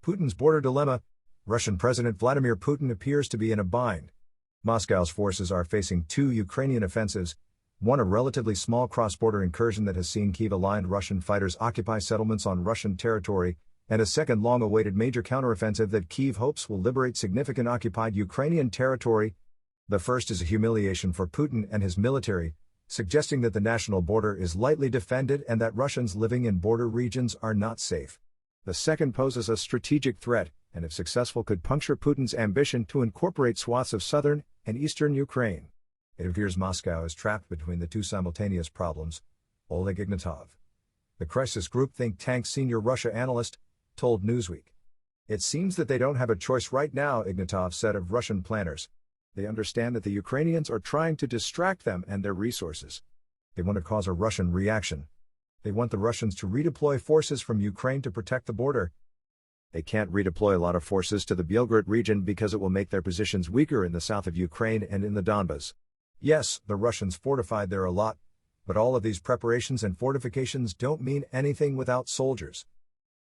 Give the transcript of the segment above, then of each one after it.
Putin's border dilemma. Russian President Vladimir Putin appears to be in a bind. Moscow's forces are facing two Ukrainian offensives, one a relatively small cross-border incursion that has seen Kyiv-aligned Russian fighters occupy settlements on Russian territory, and a second long-awaited major counteroffensive that Kyiv hopes will liberate significant occupied Ukrainian territory. The first is a humiliation for Putin and his military, suggesting that the national border is lightly defended and that Russians living in border regions are not safe. The second poses a strategic threat, and if successful could puncture Putin's ambition to incorporate swaths of southern and eastern Ukraine. It appears Moscow is trapped between the two simultaneous problems. Oleg Ignatov, the crisis group think tank senior Russia analyst, told Newsweek. It seems that they don't have a choice right now, Ignatov said of Russian planners. They understand that the Ukrainians are trying to distract them and their resources. They want to cause a Russian reaction. They want the Russians to redeploy forces from Ukraine to protect the border. They can't redeploy a lot of forces to the Belgorod region because it will make their positions weaker in the south of Ukraine and in the Donbas. Yes, the Russians fortified there a lot, but all of these preparations and fortifications don't mean anything without soldiers.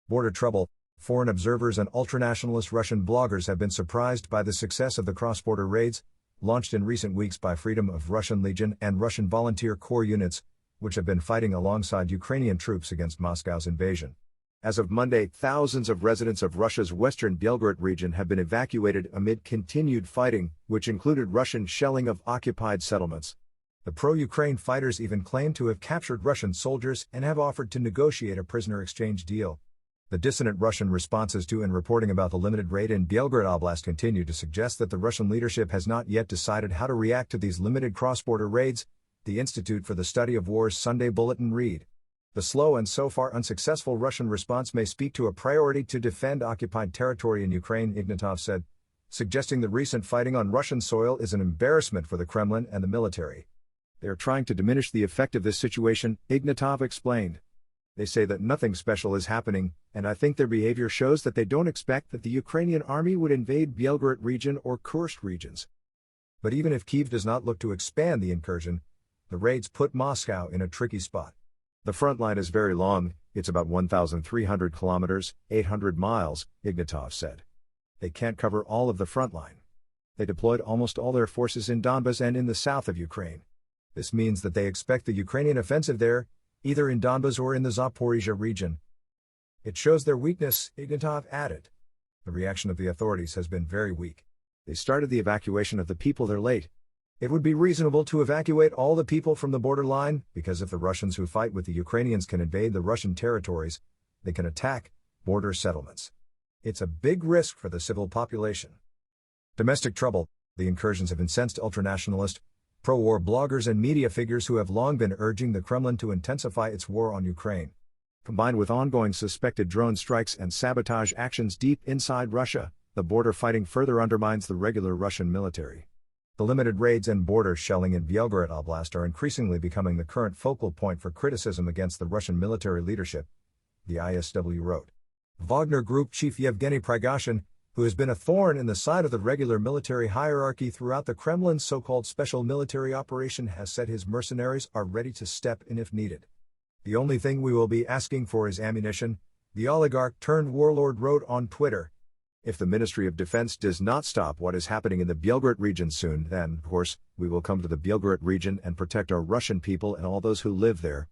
Border trouble. Foreign observers and ultranationalist Russian bloggers have been surprised by the success of the cross-border raids, launched in recent weeks by Freedom of Russian Legion and Russian Volunteer Corps units, which have been fighting alongside Ukrainian troops against Moscow's invasion. As of Monday, thousands of residents of Russia's western Belgorod region have been evacuated amid continued fighting, which included Russian shelling of occupied settlements. The pro-Ukraine fighters even claim to have captured Russian soldiers and have offered to negotiate a prisoner exchange deal. The dissonant Russian responses to and reporting about the limited raid in Belgorod Oblast continue to suggest that the Russian leadership has not yet decided how to react to these limited cross-border raids, the Institute for the Study of War's Sunday Bulletin read. The slow and so far unsuccessful Russian response may speak to a priority to defend occupied territory in Ukraine, Ignatov said, suggesting the recent fighting on Russian soil is an embarrassment for the Kremlin and the military. They are trying to diminish the effect of this situation, Ignatov explained. They say that nothing special is happening, and I think their behavior shows that they don't expect that the Ukrainian army would invade Belgorod region or Kursk regions. But even if Kyiv does not look to expand the incursion, the raids put Moscow in a tricky spot. The front line is very long, it's about 1,300 kilometers, 800 miles, Ignatov said. They can't cover all of the front line. They deployed almost all their forces in Donbas and in the south of Ukraine. This means that they expect the Ukrainian offensive there, either in Donbas or in the Zaporizhia region. It shows their weakness, Ignatov added. The reaction of the authorities has been very weak. They started the evacuation of the people there late. It would be reasonable to evacuate all the people from the borderline, because if the Russians who fight with the Ukrainians can invade the Russian territories, they can attack border settlements. It's a big risk for the civil population. Domestic trouble. The incursions have incensed ultranationalist, pro-war bloggers and media figures who have long been urging the Kremlin to intensify its war on Ukraine. Combined with ongoing suspected drone strikes and sabotage actions deep inside Russia, the border fighting further undermines the regular Russian military. The limited raids and border shelling in Belgorod Oblast are increasingly becoming the current focal point for criticism against the Russian military leadership, the ISW wrote. Wagner Group chief Yevgeny Prigozhin, who has been a thorn in the side of the regular military hierarchy throughout the Kremlin's so-called special military operation, has said his mercenaries are ready to step in if needed. The only thing we will be asking for is ammunition, the oligarch-turned-warlord wrote on Twitter. If the Ministry of Defense does not stop what is happening in the Belgorod region soon, then, of course, we will come to the Belgorod region and protect our Russian people and all those who live there.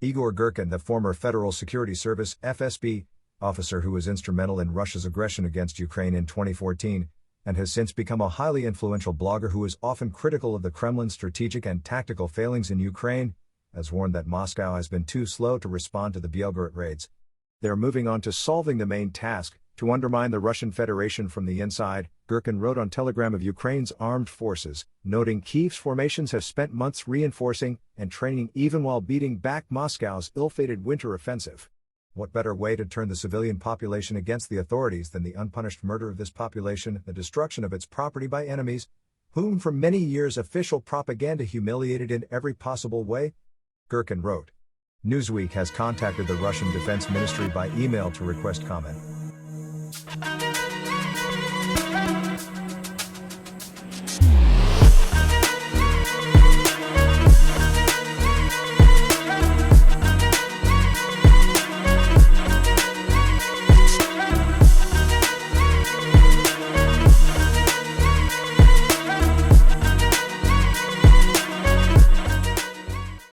Igor Girkin, the former Federal Security Service (FSB) officer who was instrumental in Russia's aggression against Ukraine in 2014, and has since become a highly influential blogger who is often critical of the Kremlin's strategic and tactical failings in Ukraine, has warned that Moscow has been too slow to respond to the Belgorod raids. They are moving on to solving the main task, to undermine the Russian Federation from the inside, Girkin wrote on Telegram of Ukraine's armed forces, noting Kyiv's formations have spent months reinforcing and training even while beating back Moscow's ill-fated winter offensive. What better way to turn the civilian population against the authorities than the unpunished murder of this population, the destruction of its property by enemies, whom for many years official propaganda humiliated in every possible way? Girkin wrote. Newsweek has contacted the Russian Defense Ministry by email to request comment.